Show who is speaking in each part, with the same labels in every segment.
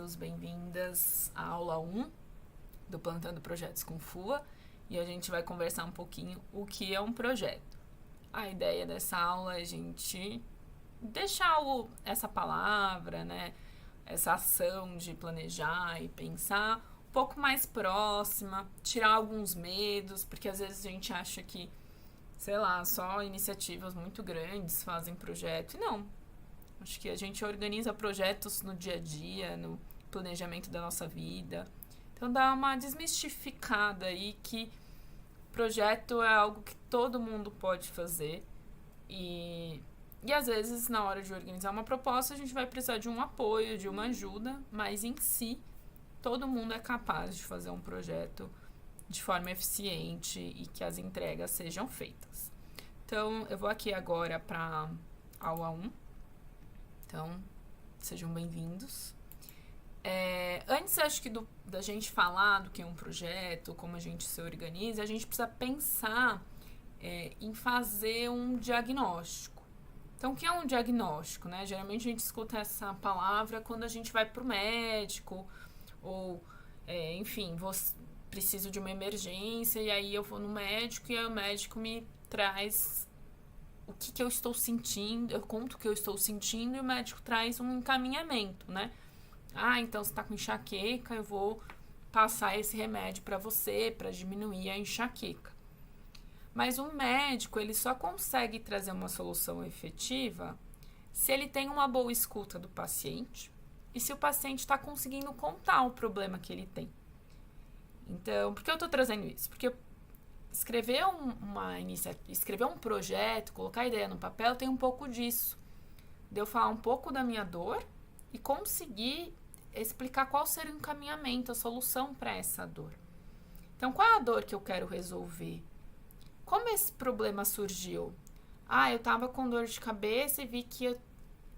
Speaker 1: bem-vindos, bem-vindas à aula 1 do Plantando Projetos com FUA, e a gente vai conversar um pouquinho o que é um projeto. A ideia dessa aula é a gente deixar essa palavra, né, essa ação de planejar e pensar um pouco mais próxima, tirar alguns medos, porque às vezes a gente acha que, sei lá, só iniciativas muito grandes fazem projeto, e não. Acho que a gente organiza projetos no dia a dia, no planejamento da nossa vida. Então dá uma desmistificada aí que projeto é algo que todo mundo pode fazer. E às vezes, na hora de organizar uma proposta, a gente vai precisar de um apoio, de uma ajuda, mas em si, todo mundo é capaz de fazer um projeto de forma eficiente e que as entregas sejam feitas. Então, eu vou aqui agora para a aula 1. Então, sejam bem-vindos. Antes, acho que da gente falar do que é um projeto, como a gente se organiza, a gente precisa pensar em fazer um diagnóstico. Então, o que é um diagnóstico, né? Geralmente a gente escuta essa palavra quando a gente vai para o médico ou, enfim, preciso de uma emergência e aí eu vou no médico e aí o médico me traz o que eu estou sentindo, eu conto o que eu estou sentindo e o médico traz um encaminhamento, né? Então você está com enxaqueca, eu vou passar esse remédio para você para diminuir a enxaqueca. Mas um médico, ele só consegue trazer uma solução efetiva se ele tem uma boa escuta do paciente e se o paciente está conseguindo contar o problema que ele tem. Então, por que eu estou trazendo isso? Porque escrever escrever um projeto, colocar a ideia no papel, tem um pouco disso. De eu falar um pouco da minha dor e conseguir explicar qual seria o encaminhamento, a solução para essa dor. Então, qual é a dor que eu quero resolver? Como esse problema surgiu? Eu tava com dor de cabeça e vi que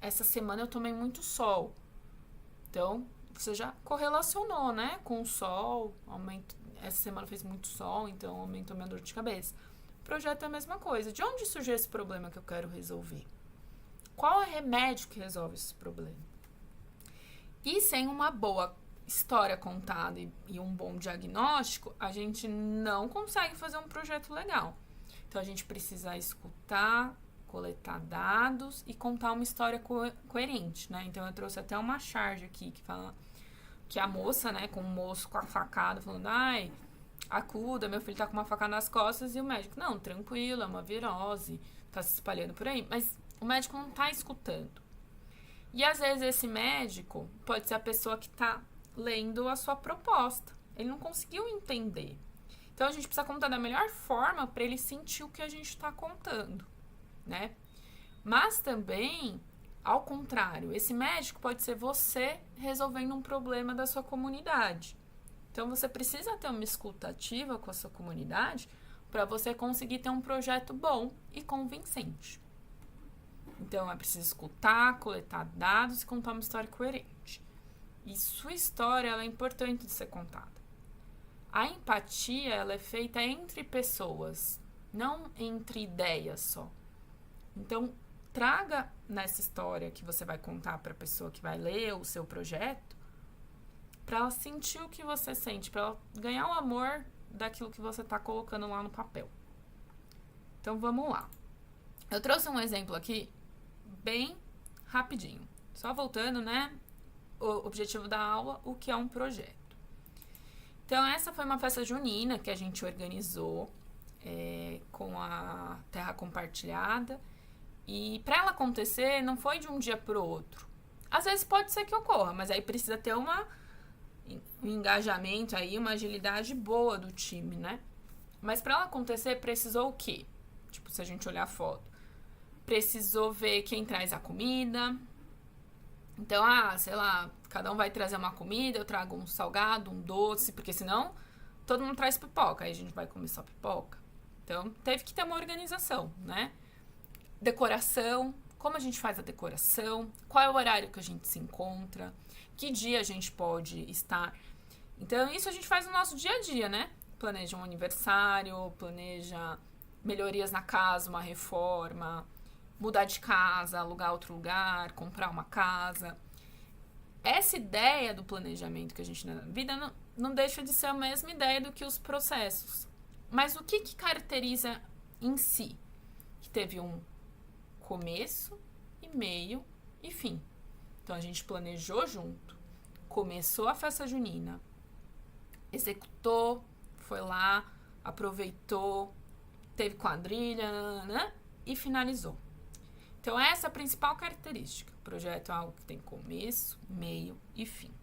Speaker 1: essa semana eu tomei muito sol. Então, você já correlacionou, né? Com o sol, essa semana fez muito sol, então aumentou minha dor de cabeça. O projeto é a mesma coisa. De onde surgiu esse problema que eu quero resolver? Qual é o remédio que resolve esse problema? E sem uma boa história contada e um bom diagnóstico, a gente não consegue fazer um projeto legal. Então, a gente precisa escutar, coletar dados e contar uma história coerente, né? Então, eu trouxe até uma charge aqui que fala que a moça, né, com o moço com a facada, falando, acuda, meu filho tá com uma facada nas costas, e o médico, não, tranquilo, é uma virose, tá se espalhando por aí, mas o médico não tá escutando. E às vezes esse médico pode ser a pessoa que tá lendo a sua proposta, ele não conseguiu entender. Então a gente precisa contar da melhor forma para ele sentir o que a gente tá contando, né? Mas também, ao contrário, esse médico pode ser você resolvendo um problema da sua comunidade. Então, você precisa ter uma escuta ativa com a sua comunidade para você conseguir ter um projeto bom e convincente. Então, é preciso escutar, coletar dados e contar uma história coerente. E sua história ela é importante de ser contada. A empatia ela é feita entre pessoas, não entre ideias só. Então, traga nessa história que você vai contar para a pessoa que vai ler o seu projeto, para ela sentir o que você sente, para ela ganhar o amor daquilo que você está colocando lá no papel. Então, vamos lá. Eu trouxe um exemplo aqui bem rapidinho. Só voltando, né? O objetivo da aula, o que é um projeto. Então, essa foi uma festa junina que a gente organizou com a Terra Compartilhada. E para ela acontecer, não foi de um dia para o outro. Às vezes pode ser que ocorra, mas aí precisa ter um engajamento aí, uma agilidade boa do time, né? Mas para ela acontecer, precisou o quê? Tipo, se a gente olhar a foto. Precisou ver quem traz a comida. Então, sei lá, cada um vai trazer uma comida, eu trago um salgado, um doce, porque senão todo mundo traz pipoca, aí a gente vai comer só pipoca. Então, teve que ter uma organização, né? Decoração, como a gente faz a decoração, qual é o horário que a gente se encontra, que dia a gente pode estar. Então, isso a gente faz no nosso dia a dia, né? Planeja um aniversário, planeja melhorias na casa, uma reforma, mudar de casa, alugar outro lugar, comprar uma casa. essa ideia do planejamento que a gente tem na vida não deixa de ser a mesma ideia do que os processos. Mas o que caracteriza em si? Que teve um começo, e meio e fim. Então a gente planejou junto, começou a festa junina, executou, foi lá, aproveitou, teve quadrilha, né? E finalizou. Então essa é a principal característica. O projeto é algo que tem começo, meio e fim.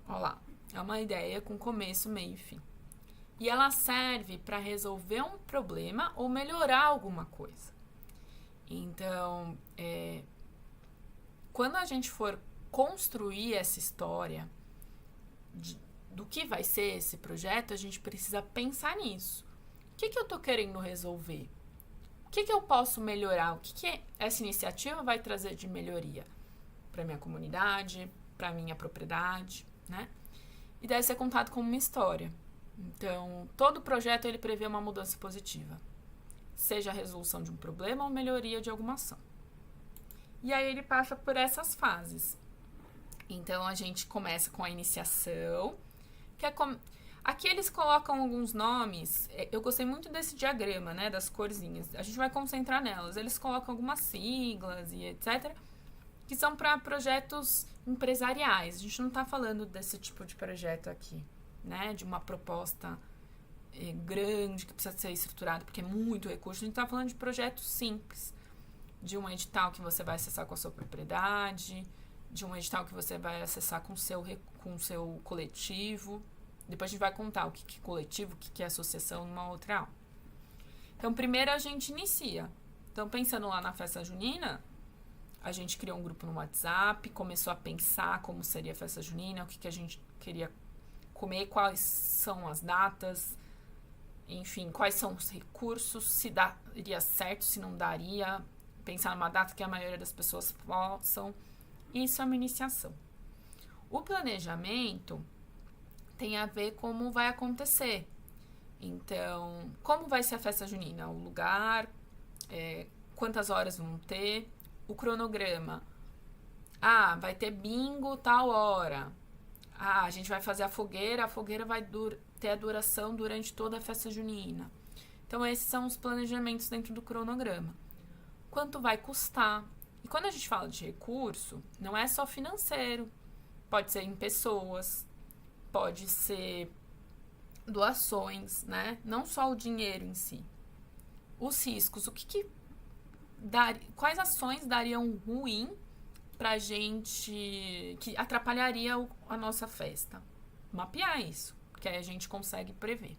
Speaker 1: Olha lá, é uma ideia com começo, meio e fim. E ela serve para resolver um problema ou melhorar alguma coisa. Então, quando a gente for construir essa história do que vai ser esse projeto, a gente precisa pensar nisso. O que eu estou querendo resolver? O que eu posso melhorar? O que essa iniciativa vai trazer de melhoria para minha comunidade, para minha propriedade, né? E deve ser contado como uma história. Então, todo projeto ele prevê uma mudança positiva, seja a resolução de um problema ou melhoria de alguma ação. E aí ele passa por essas fases. Então, a gente começa com a iniciação, que é aqui eles colocam alguns nomes. Eu gostei muito desse diagrama, né, das corzinhas. A gente vai concentrar nelas. Eles colocam algumas siglas e etc., que são para projetos empresariais. A gente não está falando desse tipo de projeto aqui, né, de uma proposta grande que precisa ser estruturada porque é muito recurso. A gente está falando de projetos simples, de um edital que você vai acessar com a sua propriedade, de um edital que você vai acessar com o seu coletivo. Depois a gente vai contar o que é coletivo, o que é associação numa outra aula. Então, primeiro a gente inicia. Então, pensando lá na festa junina, a gente criou um grupo no WhatsApp, começou a pensar como seria a festa junina, o que a gente queria comer, quais são as datas, enfim, quais são os recursos, se daria certo, se não daria, pensar numa data que a maioria das pessoas possam. Isso é uma iniciação. O planejamento tem a ver como vai acontecer. Então, como vai ser a festa junina? O lugar, quantas horas vão ter, o cronograma. Vai ter bingo tal hora. A gente vai fazer a fogueira vai ter a duração durante toda a festa junina. Então, esses são os planejamentos dentro do cronograma. Quanto vai custar? E quando a gente fala de recurso, não é só financeiro. Pode ser em pessoas, pode ser doações, né? Não só o dinheiro em si. Os riscos, quais ações dariam ruim pra gente, que atrapalharia a nossa festa? Mapear isso, porque aí a gente consegue prever.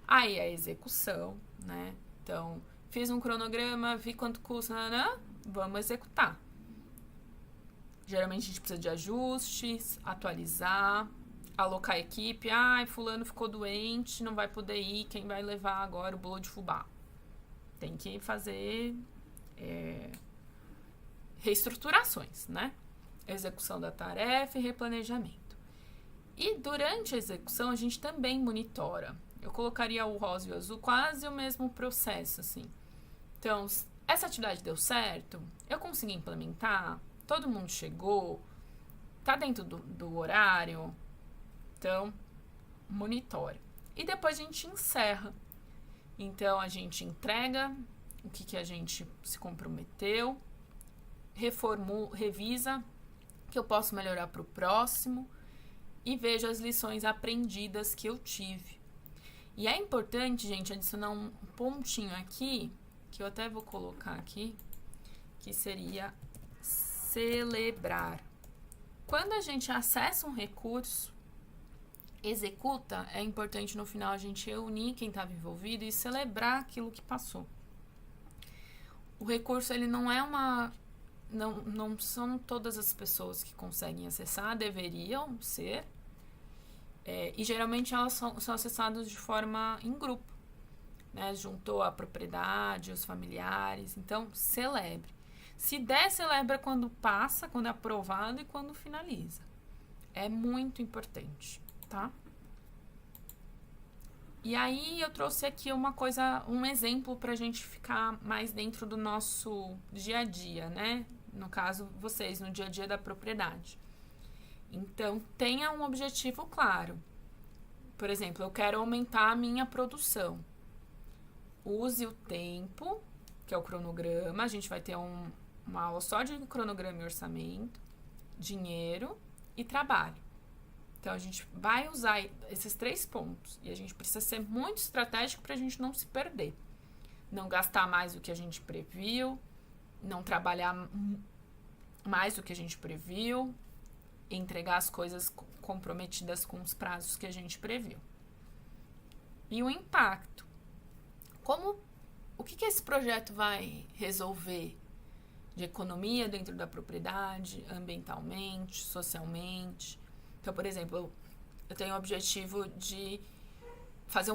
Speaker 1: Aí a execução, né? Então, fiz um cronograma, vi quanto custa, vamos executar. Geralmente a gente precisa de ajustes, atualizar, alocar a equipe. Fulano ficou doente, não vai poder ir, quem vai levar agora o bolo de fubá? Tem que fazer reestruturações, né? Execução da tarefa e replanejamento. E durante a execução a gente também monitora. Eu colocaria o rosa e o azul quase o mesmo processo, assim. Então, essa atividade deu certo? Eu consegui implementar? Todo mundo chegou? Tá dentro do horário? Então, monitore. E depois a gente encerra. Então, a gente entrega o que a gente se comprometeu, revisa o que eu posso melhorar para o próximo e vejo as lições aprendidas que eu tive. E é importante, gente, adicionar um pontinho aqui, que eu até vou colocar aqui, que seria celebrar. Quando a gente acessa um recurso, executa, é importante no final a gente reunir quem estava envolvido e celebrar aquilo que passou. O recurso, ele não é não são todas as pessoas que conseguem acessar, deveriam ser, e geralmente elas são acessadas de forma em grupo, né? Juntou a propriedade, os familiares, então celebre. Se der, celebra quando passa, quando é aprovado e quando finaliza. É muito importante, tá? E aí eu trouxe aqui um exemplo pra gente ficar mais dentro do nosso dia a dia, né? no caso, vocês, no dia a dia da propriedade. Então, tenha um objetivo claro. Por exemplo, eu quero aumentar a minha produção. Use o tempo, que é o cronograma. A gente vai ter uma aula só de cronograma e orçamento, dinheiro e trabalho. Então, a gente vai usar esses 3 pontos. E a gente precisa ser muito estratégico para a gente não se perder. Não gastar mais do que a gente previu, não trabalhar mais do que a gente previu, entregar as coisas comprometidas com os prazos que a gente previu. E o impacto. O que esse projeto vai resolver de economia dentro da propriedade, ambientalmente, socialmente? Então, por exemplo, eu tenho o objetivo de fazer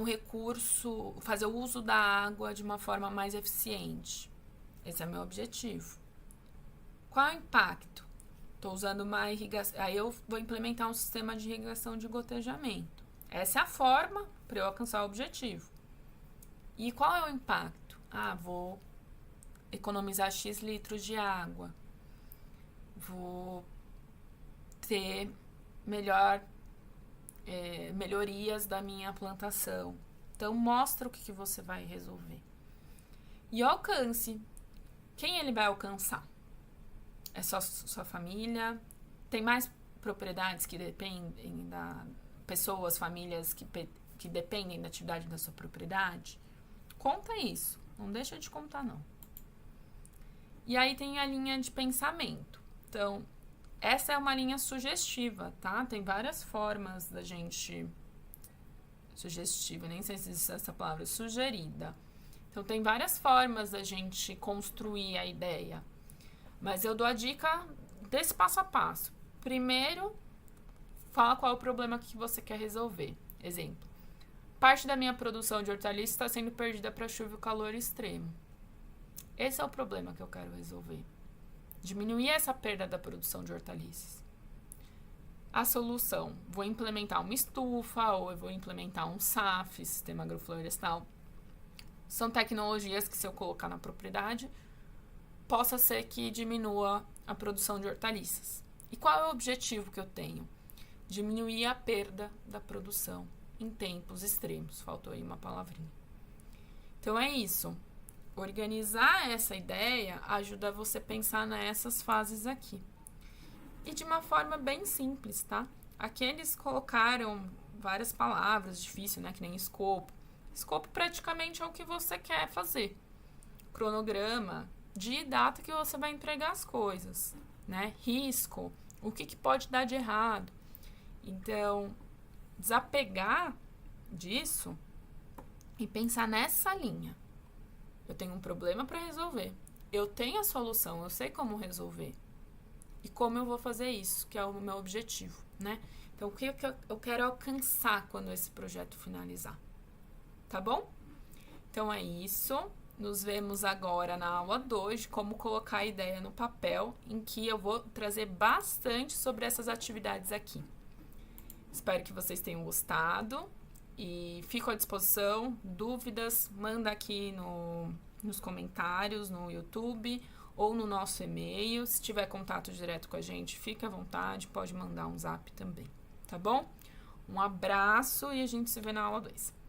Speaker 1: fazer o uso da água de uma forma mais eficiente. Esse é o meu objetivo. Qual é o impacto? Estou usando uma irrigação. Aí eu vou implementar um sistema de irrigação de gotejamento. Essa é a forma para eu alcançar o objetivo. E qual é o impacto? Vou economizar X litros de água. Vou ter melhorias da minha plantação. Então, mostra o que você vai resolver. E alcance. Quem ele vai alcançar? É só sua família? Tem mais propriedades que dependem pessoas, famílias que dependem da atividade da sua propriedade? Conta isso. Não deixa de contar, não. E aí tem a linha de pensamento. Então, essa é uma linha sugestiva, tá? Tem várias formas da gente... Sugestiva, nem sei se existe essa palavra. Sugerida. Então, tem várias formas da gente construir a ideia. Mas eu dou a dica desse passo a passo. Primeiro, fala qual é o problema que você quer resolver. Exemplo. Parte da minha produção de hortaliças está sendo perdida para chuva e calor extremo. Esse é o problema que eu quero resolver. Diminuir essa perda da produção de hortaliças. A solução. Vou implementar uma estufa ou eu vou implementar um SAF, Sistema Agroflorestal. São tecnologias que, se eu colocar na propriedade, possa ser que diminua a produção de hortaliças. E qual é o objetivo que eu tenho? Diminuir a perda da produção em tempos extremos. Faltou aí uma palavrinha. Então é isso. Organizar essa ideia ajuda você a pensar nessas fases aqui. E de uma forma bem simples, tá? Aqui eles colocaram várias palavras difíceis, né? Que nem escopo. Escopo praticamente é o que você quer fazer. Cronograma, dia e data que você vai entregar as coisas, né? Risco, o que pode dar de errado. Então, desapegar disso e pensar nessa linha. Eu tenho um problema para resolver. Eu tenho a solução, eu sei como resolver. E como eu vou fazer isso, que é o meu objetivo, né? Então, o que eu quero alcançar quando esse projeto finalizar? Tá bom? Então, é isso. Nos vemos agora na aula 2 de como colocar a ideia no papel, em que eu vou trazer bastante sobre essas atividades aqui. Espero que vocês tenham gostado e fico à disposição. Dúvidas, manda aqui nos comentários, no YouTube ou no nosso e-mail. Se tiver contato direto com a gente, fique à vontade, pode mandar um zap também, tá bom? Um abraço e a gente se vê na aula 2.